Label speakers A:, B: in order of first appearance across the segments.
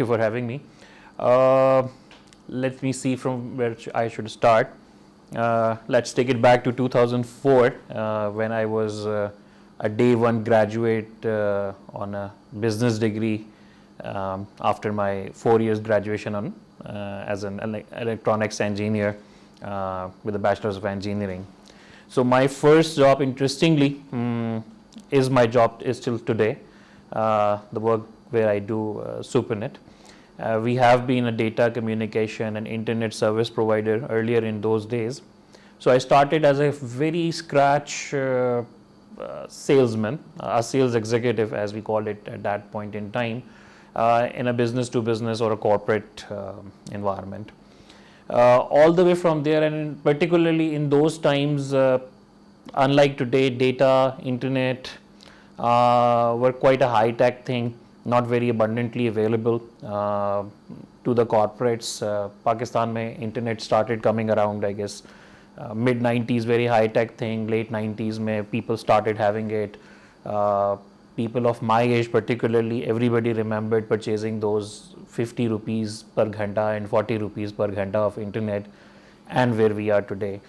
A: you for having me. Uh, Let me see from where I should start. Let's take it back to 2004 when I was a day one graduate on a business degree after my 4 years graduation on as an electronics engineer with a bachelor's of engineering. So my first job, interestingly, is my job is still today, the work where I do SuperNet. We have been a data communication and internet service provider earlier in those days. So I started as a very scratch salesman, a sales executive as we called it at that point in time, in a business to business or a corporate environment. All the way from there, and particularly in those times, unlike today, data, internet were quite a high tech thing, not very abundantly available to the corporates. Pakistan mein internet started coming around, I guess, mid 90s, very high tech thing. Late 90s mein people started having it. People of my age particularly, everybody remembered purchasing those 50 rupees per ghanta and 40 rupees per ghanta of internet, and where we are today.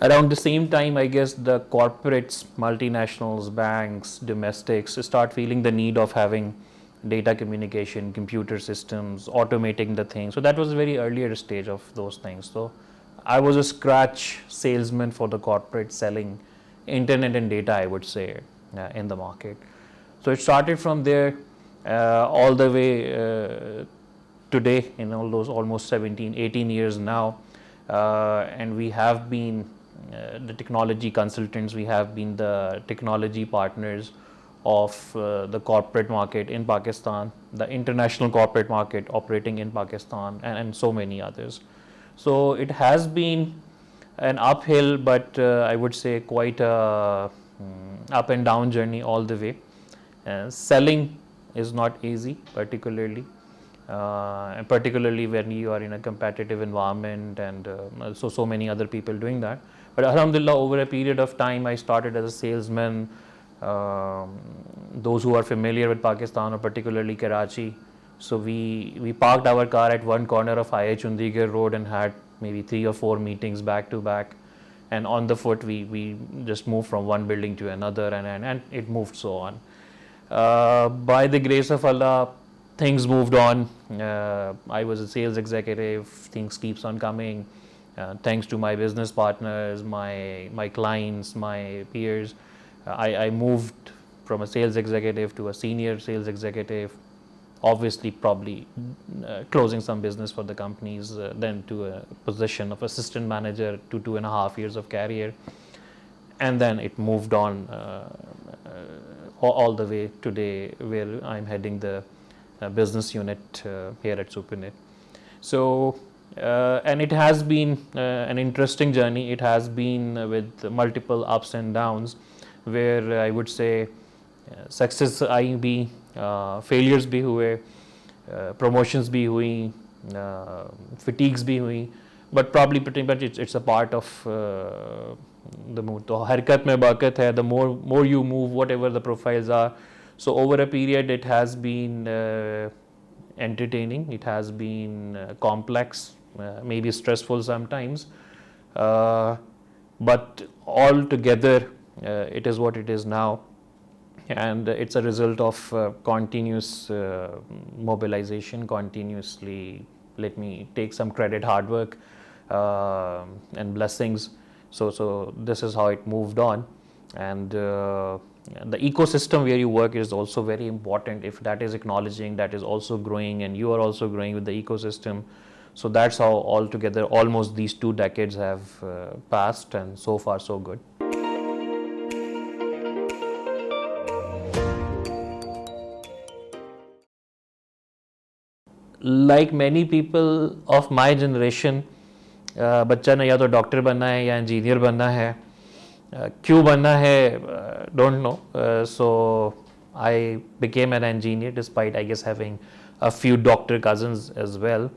A: Around the same time, I guess the corporates, multinationals, banks, domestics start feeling the need of having data communication, computer systems, automating the thing. So that was a very earlier stage of those things. So I was a scratch salesman for the corporate selling internet and data, I would say, in the market. So it started from there all the way today, in all those almost 17, 18 years now. And we have been the technology consultants, we have been the technology partners of the corporate market in Pakistan, the international corporate market operating in Pakistan, and so many others. So it has been an uphill, but I would say quite a up and down journey all the way. Selling is not easy, particularly. And particularly when you are in a competitive environment and so many other people doing that. But alhamdulillah, over a period of time, I started as a salesman. Those who are familiar with Pakistan, or particularly Karachi, so we parked our car at one corner of IH Chandigarh Road and had maybe 3 or 4 meetings back to back. And on the foot, we just moved from one building to another, and it moved so on. By the grace of Allah, things moved on. I was a sales executive. Things keeps on coming. Thanks to my business partners, my clients, my peers, I moved from a sales executive to a senior sales executive. Obviously, probably closing some business for the companies, then to a position of assistant manager to 2.5 years of career, and then it moved on all the way today, where I'm heading the business unit here at SuperNet. So, and it has been an interesting journey. It has been with multiple ups and downs, where I would say success I भी, failures भी हुए, promotions भी हुई, fatigues भी हुई, but probably pretty much it's a part of the move. तो हरकत में बरकत है. The more you move, whatever the profiles are. So over a period, it has been entertaining. It has been complex, maybe stressful sometimes, but all together, it is what it is now. And it's a result of continuous mobilization, continuously, let me take some credit, hard work and blessings. So this is how it moved on. And the ecosystem where you work is also very important. If that is acknowledging, that is also growing, and you are also growing with the ecosystem. So that's how altogether almost these 2 decades have passed, and so far so good. Like many people of my generation, बच्चा ने या तो doctor बनना है या engineer बनना है. क्यों बनना है, don't know. So I became an engineer, despite I guess having a few doctor cousins as well.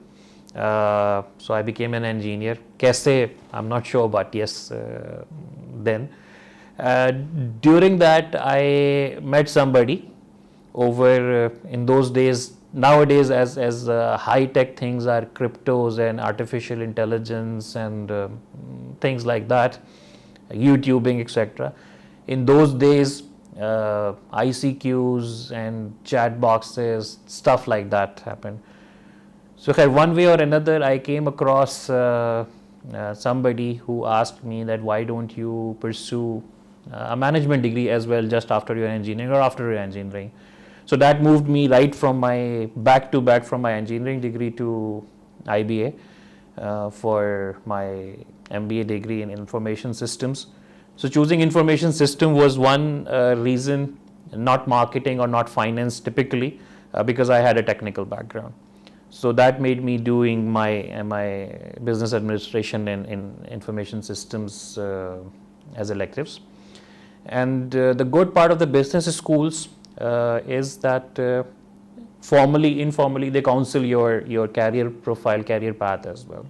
A: So I became an engineer. कैसे, I'm not sure, but yes, then. During that, I met somebody over in those days. nowadays, as high tech things are cryptos and artificial intelligence and things like that, YouTubing, etc. In those days, ICQs and chat boxes, stuff like that happened. So one way or another, I came across somebody who asked me that why don't you pursue a management degree as well just after your engineering or after your engineering. So that moved me right from my back to back from my engineering degree to IBA for my MBA degree in information systems. So choosing information system was one reason, not marketing or not finance typically, because I had a technical background. So that made me doing my business administration in information systems as electives. And the good part of the business schools is that formally, informally, they counsel your career profile, career path as well.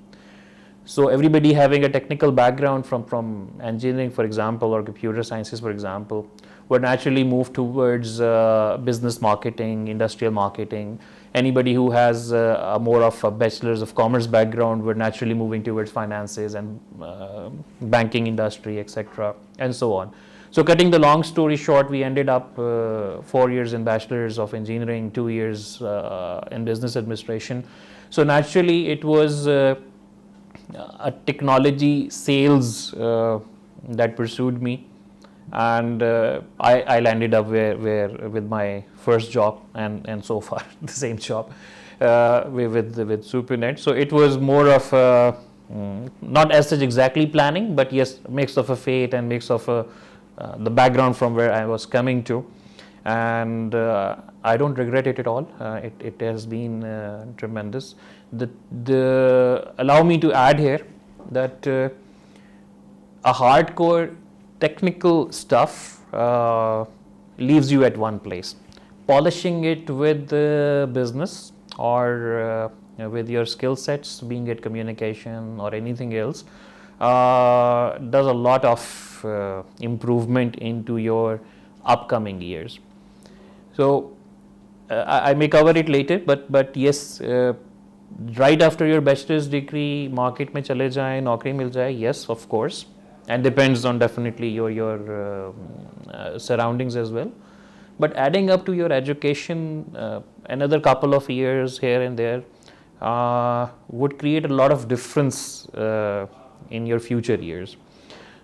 A: So everybody having a technical background from engineering, for example, or computer sciences, for example, would naturally move towards business marketing, industrial marketing. Anybody who has a more of a bachelor's of commerce background would naturally moving towards finances and banking industry, etc., and so on. So cutting the long story short, we ended up 4 years in bachelor's of engineering, 2 years in business administration. So naturally, it was a technology sales that pursued me, and I landed up where with my first job and so far the same job with SuperNet. So it was more of not as such exactly planning, but yes, mix of a fate and mix of the background from where I was coming to, and I don't regret it at all. It has been tremendous. Allow me to add here that a hardcore technical stuff leaves you at one place. Polishing it with business or with your skill sets, being it communication or anything else, does a lot of improvement into your upcoming years. So I may cover it later, but yes, right after your bachelor's degree, market में चले जाएं, नौकरी मिल जाए, yes, of course, and depends on definitely your surroundings as well. But adding up to your education, another couple of years here and there would create a lot of difference in your future years.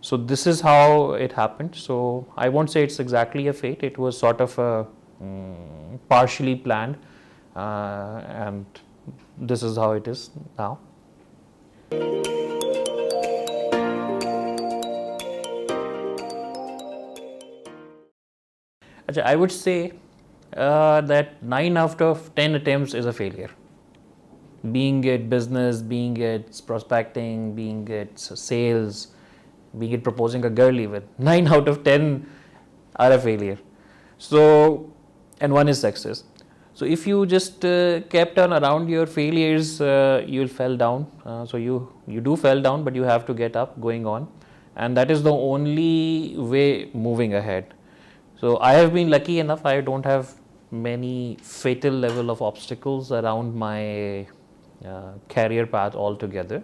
A: So this is how it happened. So I won't say it's exactly a fate. It was sort of a partially planned, and this is how it is now. I would say that 9 out of 10 attempts is a failure. Being it business, being it prospecting, being it sales, being it proposing a girl even, 9 out of 10 are a failure. So, and one is success. So if you just kept on around your failures, you'll fall down. So you do fall down, but you have to get up, going on, and that is the only way moving ahead. So I have been lucky enough. I don't have many fatal level of obstacles around my career path altogether.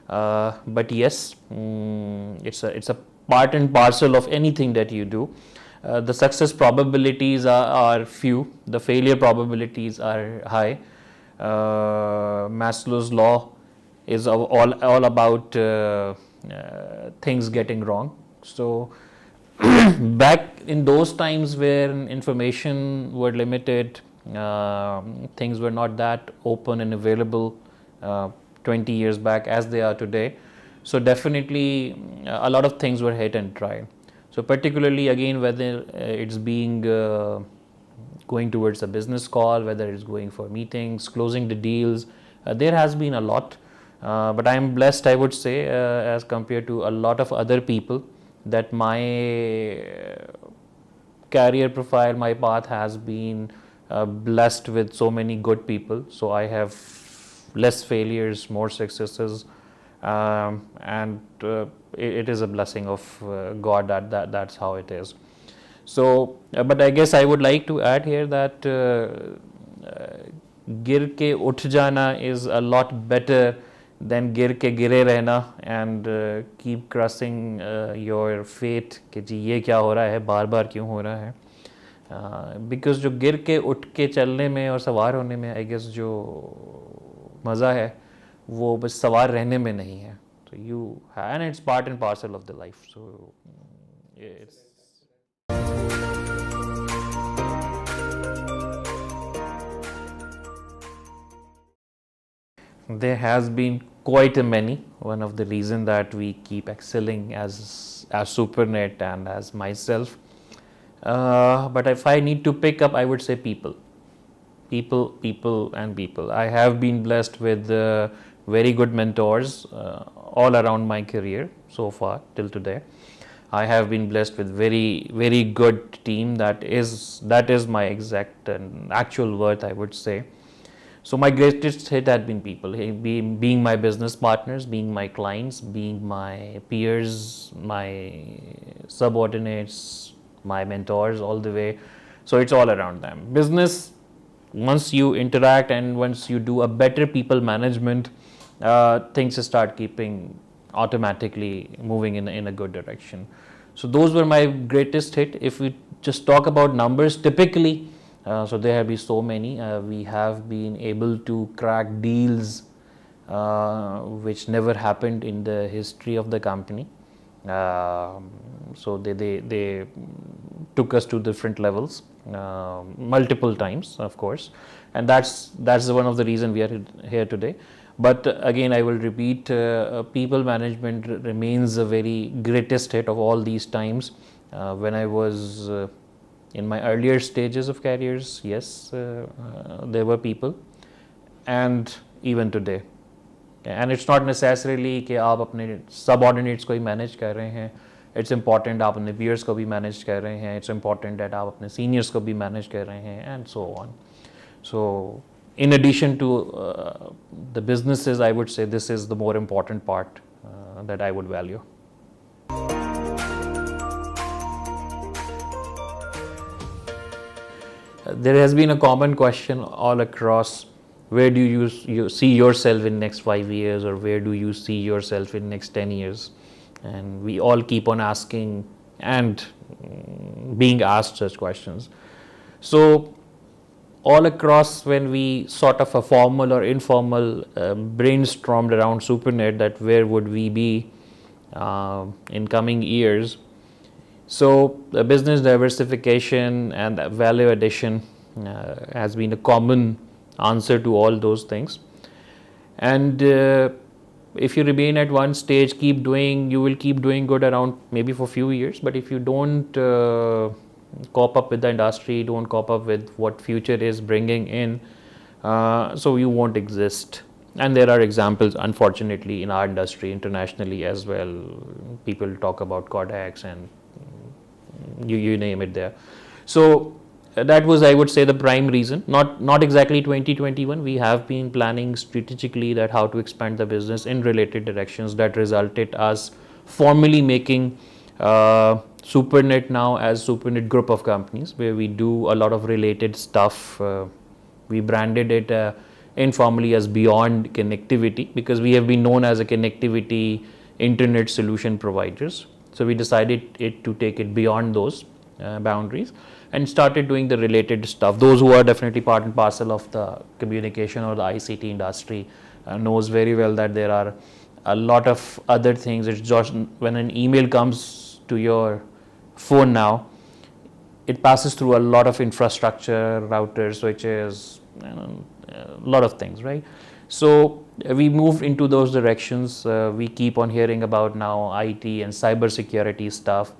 A: But yes, it's a part and parcel of anything that you do. The success probabilities are few. The failure probabilities are high. Maslow's law is all about things getting wrong. So back in those times where information were limited, things were not that open and available 20 years back as they are today. So definitely a lot of things were hit and tried. So particularly again, whether it's being going towards a business call, whether it's going for meetings, closing the deals, there has been a lot. But I'm blessed, I would say, as compared to a lot of other people, that my career profile, my path has been blessed with so many good people. So I have less failures, more successes, and it is a blessing of God that's how it is. So, but I guess I would like to add here that गिर के उठ जाना is a lot better than गिर के गिरे रहना and keep crossing your fate कि जी ये क्या हो रहा है, बार बार क्यों हो रहा है. बिकॉज जो गिर के उठ के चलने में और सवार होने में आई गेस जो मज़ा है वो बस सवार रहने में नहीं है. तो you and it's part and parcel of the life. So it's there has been quite a many. One of the reason that we keep excelling as Supernet and as myself. But if I need to pick up, I would say people. People, and people. I have been blessed with very good mentors all around my career so far till today. I have been blessed with very good team that is my exact and actual worth, I would say. So my greatest hit had been people, being my business partners, being my clients, being my peers, my subordinates, my mentors, all the way. So it's all around them. Business, once you interact and once you do a better people management, things start keeping automatically moving in a good direction. So those were my greatest hit. If we just talk about numbers, typically, so there have been so many. We have been able to crack deals which never happened in the history of the company. So they took us to different levels multiple times, of course, and that's one of the reason we are here today. But again, I will repeat, people management remains a very greatest hit of all these times. When I was in my earlier stages of careers, yes, there were people, and even today. And it's not necessarily कि आप अपने subordinates को ही manage कर रहे हैं. It's important आप अपने peers को भी manage कर रहे हैं. It's important that आप अपने seniors को भी manage कर रहे हैं, and so on. So in addition to the businesses, I would say this is the more important part that I would value. There has been a common question all across: where do you see yourself in next 5 years, or where do you see yourself in next 10 years? And we all keep on asking and being asked such questions. So all across, when we sort of a formal or informal brainstormed around Supernet that where would we be in coming years. So business diversification and value addition has been a common answer to all those things. And if you remain at one stage, you will keep doing good around maybe for a few years. But if you don't cope up with the industry, don't cope up with what future is bringing in, so you won't exist. And there are examples, unfortunately, in our industry, internationally as well. People talk about Codex and you name it there. So that was, I would say, the prime reason. Not exactly 2021. We have been planning strategically that how to expand the business in related directions that resulted us formally making Supernet now as Supernet group of companies, where we do a lot of related stuff. We branded it informally as Beyond Connectivity because we have been known as a connectivity internet solution providers. So we decided to take it beyond those boundaries and started doing the related stuff. Those who are definitely part and parcel of the communication or the ICT industry knows very well that there are a lot of other things. It's just when an email comes to your phone now, it passes through a lot of infrastructure, routers, switches, a lot of things, right? So we moved into those directions. We keep on hearing about now IT and cyber security stuff.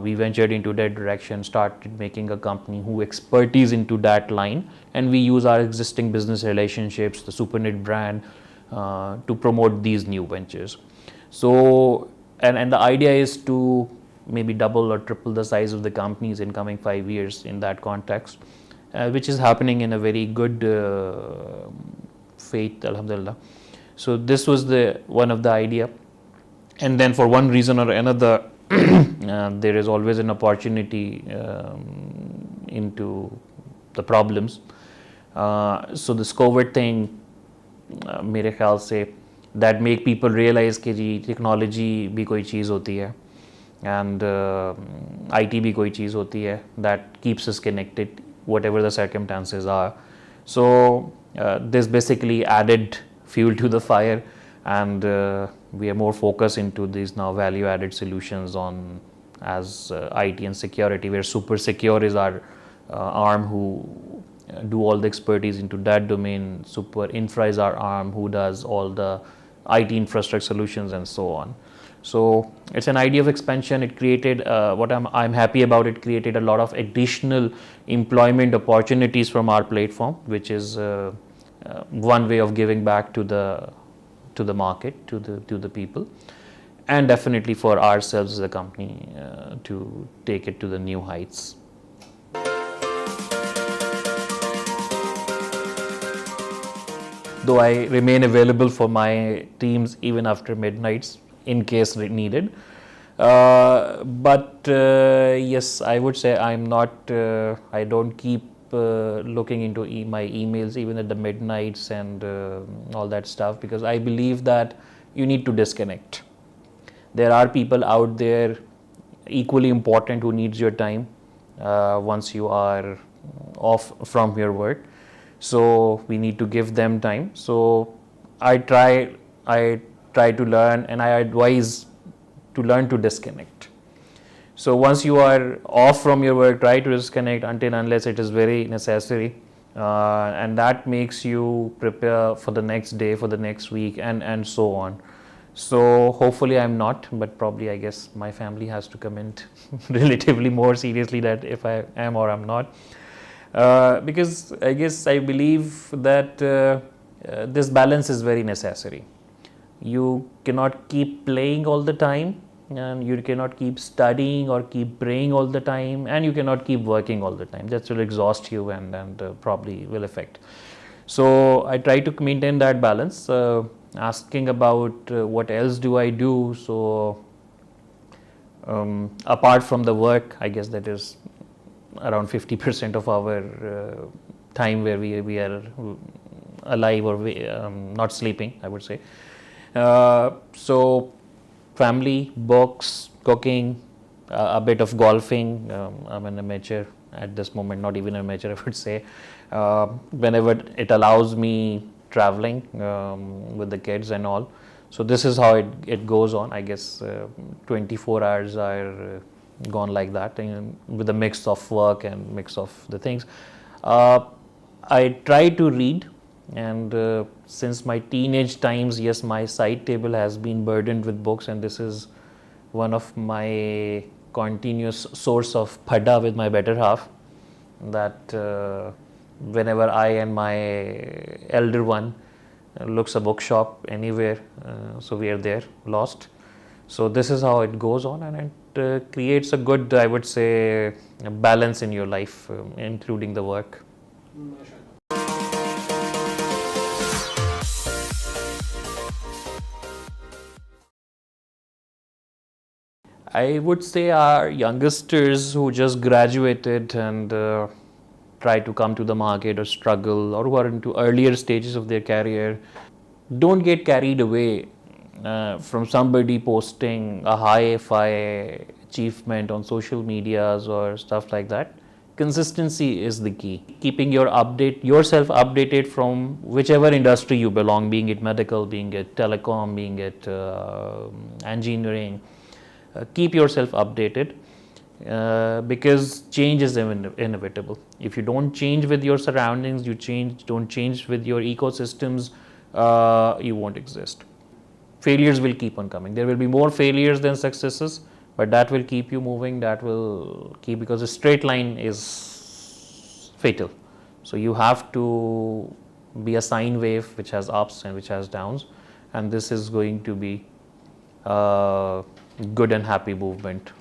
A: We ventured into that direction, started making a company who expertise into that line, and we use our existing business relationships, the Supernet brand, to promote these new ventures. So, and the idea is to maybe double or triple the size of the companies in coming 5 years in that context, which is happening in a very good faith, alhamdulillah. So this was one of the idea, and then for one reason or another, there is always an opportunity into the problems. So this COVID thing, मेरे ख्याल से that make people realize कि जी technology भी कोई चीज़ होती है and IT भी कोई चीज़ होती है that keeps us connected whatever the circumstances are. So this basically added fuel to the fire, and we are more focused into these now value added solutions on as IT and security, where Super Secure is our arm who do all the expertise into that domain. Super Infra is our arm who does all the IT infrastructure solutions and so on. So it's an idea of expansion. It created what I'm happy about. It created a lot of additional employment opportunities from our platform, which is one way of giving back to the market, to the people, and definitely for ourselves as a company to take it to the new heights. Though I remain available for my teams even after midnights in case needed. But yes, I would say I'm not, I don't keep looking into my emails even at the midnights and all that stuff, because I believe that you need to disconnect. There are people out there equally important who needs your time once you are off from your work. So we need to give them time. So I try to learn, and I advise to learn to disconnect. So once you are off from your work, try to disconnect until unless it is very necessary, and that makes you prepare for the next day, for the next week, and so on. So hopefully I'm not, but probably I guess my family has to comment relatively more seriously that if I am or I'm not. Because I guess I believe that this balance is very necessary. You cannot keep playing all the time, and you cannot keep studying or keep praying all the time, and you cannot keep working all the time. That will exhaust you and probably will affect. So I try to maintain that balance. Asking about what else do I do? So apart from the work, I guess that is around 50% of our time where we are alive or not sleeping, I would say. So family, books, cooking, a bit of golfing. I'm an amateur at this moment, not even an amateur, I would say. Whenever it allows me traveling with the kids and all. So this is how it goes on. I guess 24 hours are gone like that, and with a mix of work and mix of the things. I try to read, and since my teenage times, yes, my side table has been burdened with books, and this is one of my continuous source of phada with my better half, that whenever I and my elder one looks a bookshop anywhere, so we are there, lost. So this is how it goes on, and it creates a good, I would say, balance in your life, including the work. I would say our youngsters who just graduated and try to come to the market or struggle, or who are into earlier stages of their career, don't get carried away from somebody posting a high-fi achievement on social medias or stuff like that. Consistency is the key. Keeping yourself updated from whichever industry you belong, being it medical, being it telecom, being it engineering. Keep yourself updated, because change is inevitable. If you don't change with your surroundings, don't change with your ecosystems, you won't exist. Failures will keep on coming. There will be more failures than successes, but that will keep you moving. That will keep, because a straight line is fatal. So you have to be a sine wave which has ups and which has downs, and this is going to be good and happy movement